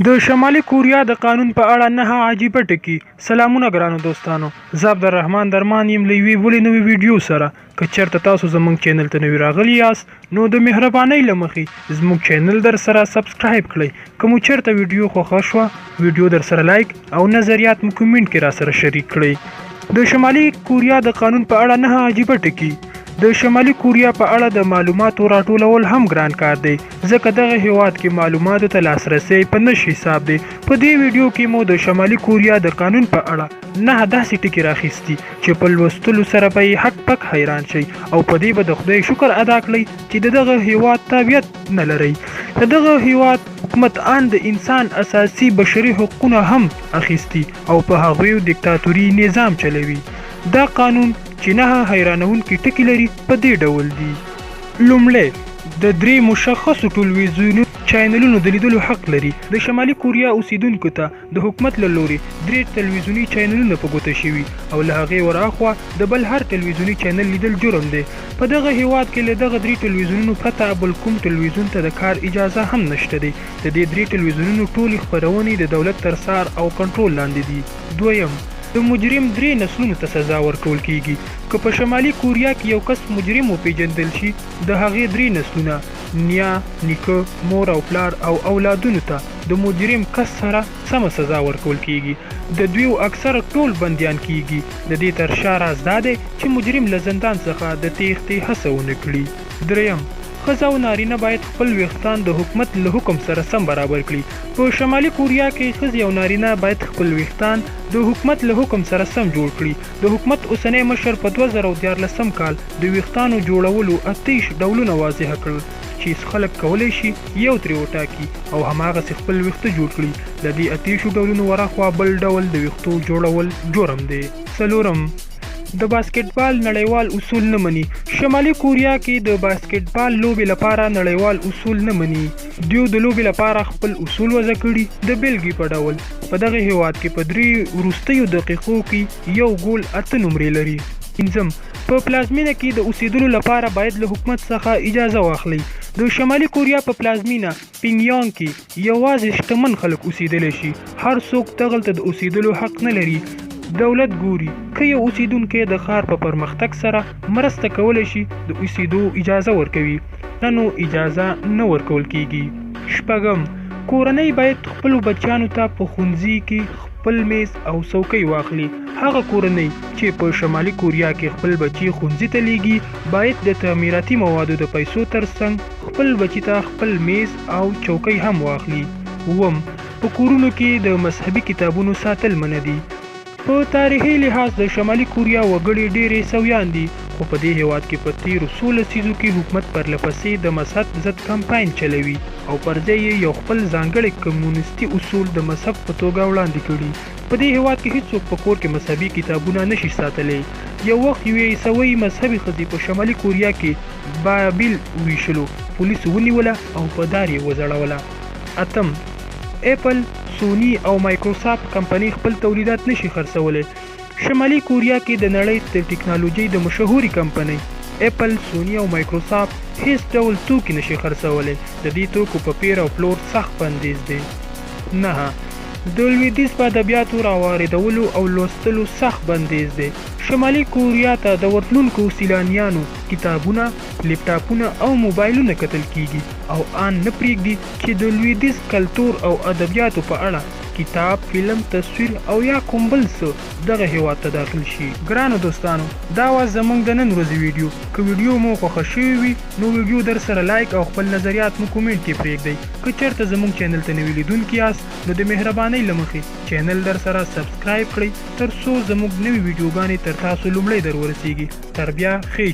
د شمالي کوریا د قانون په اړه نه عجیبه ټکي. سلامونه ګرانو دوستانو، زه عبدالرحمن درمان یم له یوې بلې نوې ویډیو سره. که چېرته تاسو زموږ چینل ته نوي راغلي یاست نو د مهربانۍ له مخې زموږ چینل در سره سبسکرایب کړئ. که مو چېرته ویډیو خوښه شوه ویډیو در سره لایک او نظریات مو کومنټ کې را سره شریک کړئ. د شمالي کوریا د قانون په اړه نه عجیبه ټکي. د شمالي کوریا په اړه د معلوماتو راټولول هم ګران کار دی، ځکه دغه هیواد کې معلوماتو ته لاسرسی په نش حساب دی. په دې ویډیو کې مو د شمالي کوریا د قانون په اړه نه داسې ټکي راخیستي چې په لوستلو سره به یې حق پک حیران شئ او په دې به د خدای شکر ادا کړئ چې د دغه هیواد تابعیت نه لرئ. د دغه هیواد حکومت ان د انسان اساسي بشري حقوقونه هم اخیستي او په هغوی دیکتاتوري نظام چلوي. دا قانون چې نه حیرانونکي ټکي لري په دې ډول دي. لومړی د 3 مشخصو ټلویزیوني چینلونو د لیدلو حق لري. د شمالي کوریا اوسیدونکو ته د حکومت له لورې 3 ټلویزیوني چینلونه په ګوته شوي او له هغې ورهاخوا د بل هر ټلویزیوني چینل لیدل جرم دی. په دغه هیواد کې له دغه 3 ټلویزیونونو پرته بل کوم ټلویزیون ته د کار اجازه هم نشته دی. د دې 3 ټلویزیونونو ټولې خپرونې د دولت تر څار او کنټرول لاندې دي. دویم، د مجرم 3 نسلونو ته سزا ورکول کیږي. که په شمالي کوریا کې یو کس مجرم وپیژندل شي د هغې 3 نسلونه نیا، نیکه، مور او پلار او اولادونو ته د مجرم کس سره سمه سزا ورکول کیږي. د دوی اکثره ټول بندیان کیږي. د دې تر شا راز دا دی چې مجرم له زندان څخه د تیښتې هڅه ونه کړي. دریم، ښځه او نارینه باید خپل ویښتان د حکومت له حکم سره سم برابر کړي. په شمالي کوریا کې ښځې او نارینه باید خپل ویښتان د حکومت له حکم سره سم جوړ کړي. د حکومت اوسنی مشر په 2014 کال د ویښتانو جوړولو 28 ډولونه واضح کړل چې خلک کولی شي یو ترې وټاکي او هماغسې خپل ویښته جوړ کړي. د دې 28 ډولونو ورهاخوا بل ډول د ویښتو جوړول جرم دی. څلورم، د باسکټبال نړیوال اصول نه مني. شمالي کوریا کې د باسکټبال لوبې لپاره نړیوال اصول نه مني. دوی د لوبې لپاره خپل اصول وضع کړي. د بیلګې په ډول په دغه هیواد کې په 3 وروستیو دقیقو کې یو ګول 8 نمرې لري. پنځم، په پلازمینه کې د اوسېدلو لپاره باید له حکومت څخه اجازه واخلئ. د شمالي کوریا په پلازمینه پینګیانګ کې یوازې شتمن خلک اوسېدلی شي. هر څوک دغلته د اوسېدلو حق نه لري. دولت ګوري که یو اوسیدونکی د ښار په پرمختګ سره مرسته کولی شي د اوسېدو اجازه ورکوي، نو اجازه نه ورکول کیږي. شپږم، کورنۍ باید خپلو بچیانو ته په ښوونځي کې خپل میز او څوکۍ واخلي. هغه کورنۍ چې په شمالي کوریا کې خپل بچي ښوونځي ته لیږي باید د تعمیراتي موادو د پیسو ترڅنګ خپل بچي ته خپل میز او چوکۍ هم واخلي. اووم، په کورونو کې د مذهبي کتابونو ساتل منع دي. په تاریخي لحاظ د شمالي کوریا وګړي ډېرې سویان دي، خو په دې هیواد کې په تیرو 16 لسیزو کې حکومت پرلپسې د مذهب ضد کمپاین چلوي او پر ځای یې یو خپل ځانګړی کمونیستي اصول د مذهب په توګه وړاندې کړي. په دې هیواد کې هیڅوک په کور کې مذهبي کتابونه نشي ساتلی. یو وخت یوې عیسوۍ مذهبي ښځې په شمالي کوریا کې بایبل وویشلو، پولیسو ونیوله او په دار یې وځړوله. اتم، اپل، سونی او مایکروسافت کمپنۍ خپل تولیدات نشي خرڅولی. شمالي کوریا کې د نړۍ د ټکنالوژۍ د مشهوري کمپنۍ اپل، سونی او مایکروسافت هیڅ ډول توکي نشي خرڅولی. د دې توکو په پیر او پلور سخت بندیز دی. 9، د لویدیځ په ادبیاتو راواردولو او لوستلو سخت بندیز دی. شمالي کوریا ته د ورتلونکو سیلانیانو کتابونه، لیپټاپونه او موبایلونه کتل کیږي او ان نه پرېږدي چې د لویدیځ کلتور او ادبیاتو په اړه کتاب، فلم، تصویر او یا کوم بل څه دغه هیواد ته داخل شي. ګرانو دوستانو، دا وه زموږ د نن ورځې ویډیو. که ویډیو مو خوښه شوې وي نو ویډیو در سره لایک او خپل نظریات مو کومنټ کې پرېږدئ. که چېرته زموږ چینل ته نوي لیدونکي یاست نو د مهربانۍ له مخې چینل در سره سبسکرایب کړئ تر څو زموږ نوي ویډیوګانې تر تاسو لومړی در ورسیږي. تر بیا ښې